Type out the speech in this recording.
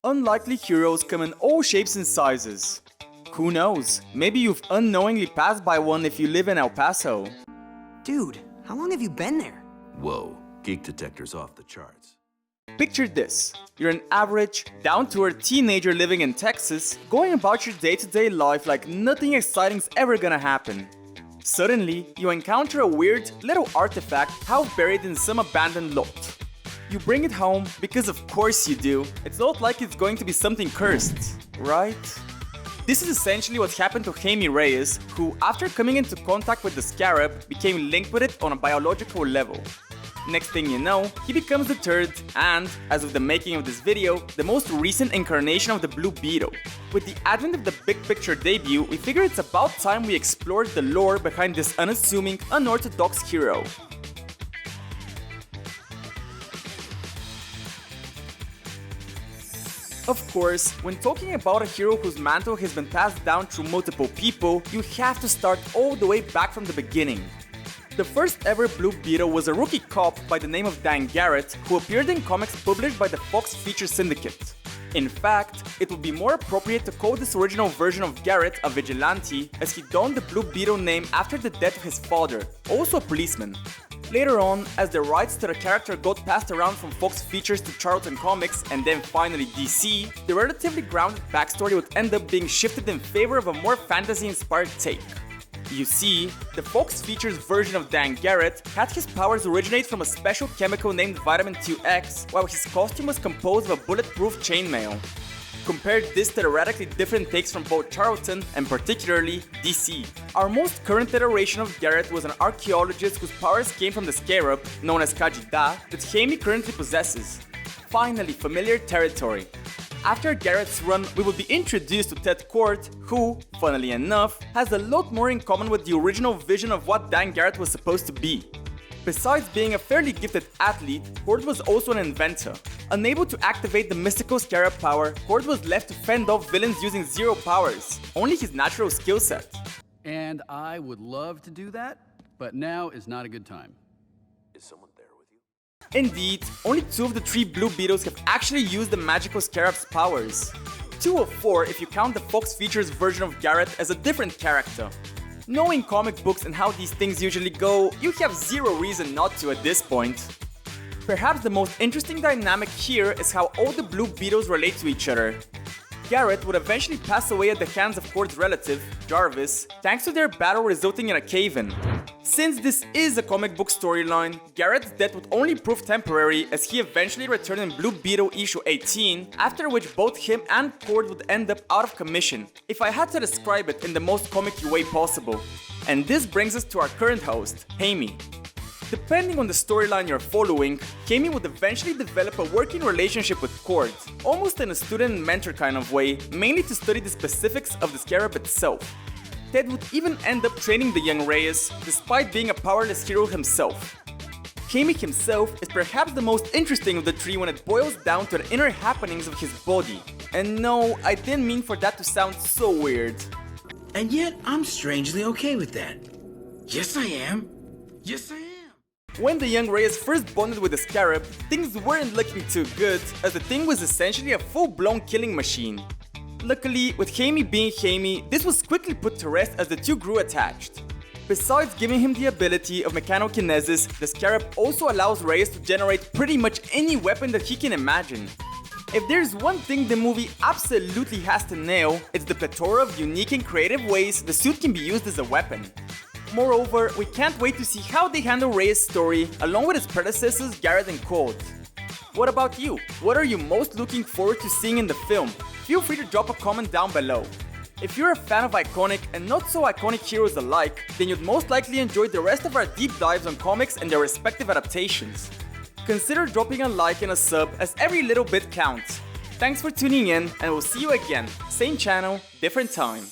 Unlikely heroes come in all shapes and sizes. Who knows, maybe you've unknowingly passed by one if you live in El Paso. Dude, how long have you been there? Whoa, geek detector's off the charts. Picture this. You're an average, down-to-earth teenager living in Texas, going about your day-to-day life like nothing exciting's ever gonna happen. Suddenly, you encounter a weird, little artifact half buried in some abandoned lot. You bring it home because of course you do. It's not like it's going to be something cursed, right? This is essentially what happened to Jaime Reyes, who, after coming into contact with the scarab, became linked with it on a biological level. Next thing you know, he becomes the third and, as of the making of this video, the most recent incarnation of the Blue Beetle. With the advent of the big picture debut, we figure it's about time we explored the lore behind this unassuming, unorthodox hero. Of course, when talking about a hero whose mantle has been passed down through multiple people, you have to start all the way back from the beginning. The first ever Blue Beetle was a rookie cop by the name of Dan Garrett, who appeared in comics published by the Fox Feature Syndicate. In fact, it would be more appropriate to call this original version of Garrett a vigilante, as he donned the Blue Beetle name after the death of his father, also a policeman. Later on, as the rights to the character got passed around from Fox Features to Charlton Comics and then finally DC, the relatively grounded backstory would end up being shifted in favor of a more fantasy-inspired take. You see, the Fox Features version of Dan Garrett had his powers originate from a special chemical named Vitamin 2X, while his costume was composed of a bulletproof chainmail. Compare this to the radically different takes from both Charlton and particularly DC. Our most current iteration of Garrett was an archaeologist whose powers came from the scarab, known as Kajida, that Jaime currently possesses. Finally, familiar territory. After Garrett's run, we will be introduced to Ted Kord, who, funnily enough, has a lot more in common with the original vision of what Dan Garrett was supposed to be. Besides being a fairly gifted athlete, Kord was also an inventor. Unable to activate the mystical scarab power, Kord was left to fend off villains using zero powers, only his natural skill set. And I would love to do that, but now is not a good time. Is someone there with you? Indeed, only 2 of the 3 Blue Beetles have actually used the magical scarab's powers. 2 of 4 if you count the Fox Features version of Garrett as a different character. Knowing comic books and how these things usually go, you have zero reason not to at this point. Perhaps the most interesting dynamic here is how all the Blue Beetles relate to each other. Garrett would eventually pass away at the hands of Kord's relative, Jarvis, thanks to their battle resulting in a cave-in. Since this is a comic book storyline, Garrett's death would only prove temporary as he eventually returned in Blue Beetle issue 18, after which both him and Kord would end up out of commission, if I had to describe it in the most comic-y way possible. And this brings us to our current host, Jaime. Depending on the storyline you're following, Jaime would eventually develop a working relationship with Kord, almost in a student and mentor kind of way, mainly to study the specifics of the scarab itself. Ted would even end up training the young Reyes, despite being a powerless hero himself. Jaime himself is perhaps the most interesting of the 3 when it boils down to the inner happenings of his body. And no, I didn't mean for that to sound so weird. And yet, I'm strangely okay with that. Yes, I am. Yes, I am. When the young Reyes first bonded with the scarab, things weren't looking too good, as the thing was essentially a full-blown killing machine. Luckily, with Jaime being Jaime, this was quickly put to rest as the 2 grew attached. Besides giving him the ability of mechanokinesis, the scarab also allows Reyes to generate pretty much any weapon that he can imagine. If there's one thing the movie absolutely has to nail, it's the plethora of unique and creative ways the suit can be used as a weapon. Moreover, we can't wait to see how they handle Reyes' story along with his predecessors Garrett and Kord. What about you? What are you most looking forward to seeing in the film? Feel free to drop a comment down below. If you're a fan of iconic and not so iconic heroes alike, then you'd most likely enjoy the rest of our deep dives on comics and their respective adaptations. Consider dropping a like and a sub, as every little bit counts. Thanks for tuning in, and we'll see you again, same channel, different time.